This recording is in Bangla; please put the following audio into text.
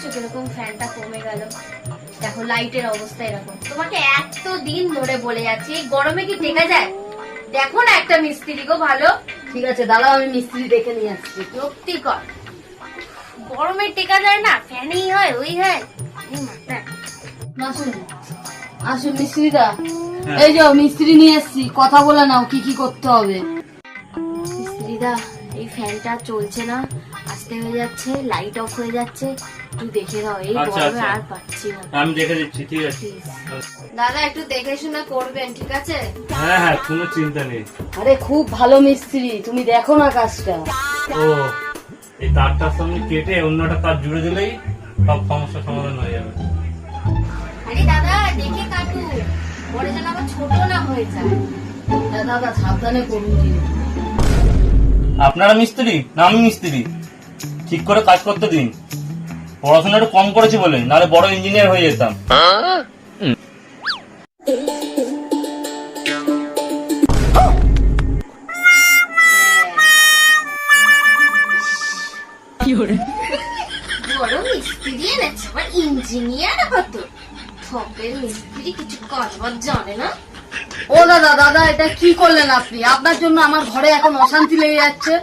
দেখছো কিরকম ফ্যানটা কমে গেল। দেখো লাইটের অবস্থা এরকম। তোমাকে এতদিন ধরে বলে যাচ্ছি এই গরমে কি টেকা যায়? দেখো না একটা মিস্ত্রি গো ভালো। ঠিক আছে দাঁড়াও, আমি মিস্ত্রি দেখে নিয়ে আসছি। সত্যি কর, গরমে টেকা যায় না, ফ্যানই হয় ওই হয়। এই মাথা। আসুন আসুন মিস্ত্রিদা, এই যে মিস্ত্রি নিয়ে এসছি, কথা বলে নাও কি কি করতে হবে। মিস্ত্রিদা এই ফ্যানটা চলছে না, আস্তে হয়ে যাচ্ছে, লাইট অফ হয়ে যাচ্ছে, একটু দেখে দাও, এই আচ্ছা, গরমে আচ্ছা। আর পাচ্ছি না। আমি দেখে দিচ্ছি, ঠিক আছে। দাদা একটু দেখে শুনে করবেন, ঠিক আছে? হ্যাঁ হ্যাঁ, কোনো চিন্তা নেই। আরে খুব ভালো মিস্ত্রি, তুমি দেখো না কাজটা। ও, এই তারটার সঙ্গে কেটে অন্যটা তার জুড়ে দিলেই সব সমস্যার সমাধান হয়ে যাবে। আরে দাদা দেখে কাটু, পরে যেন আবার ছোট না হয়ে যায়। হ্যাঁ দাদা সাবধানে করুন কিন্তু। আপনারা মিস্ত্রি না আমি মিস্ত্রি? ঠিক করে কাজ করতে দিন। পড়াশোনা একটু কম করেছি বলে, নাহলে বড় ইঞ্জিনিয়ার হয়ে যেতাম। বড় মিস্ত্রি এনেছে, আবার ইঞ্জিনিয়ার হতো। ঠপের মিস্ত্রি কিছু কাজবাজ জানে না। ও দাদা দাদা, এটা কি করলেন আপনি? আপনার জন্য আমার ঘরে এখন অশান্তি লেগে যাচ্ছে।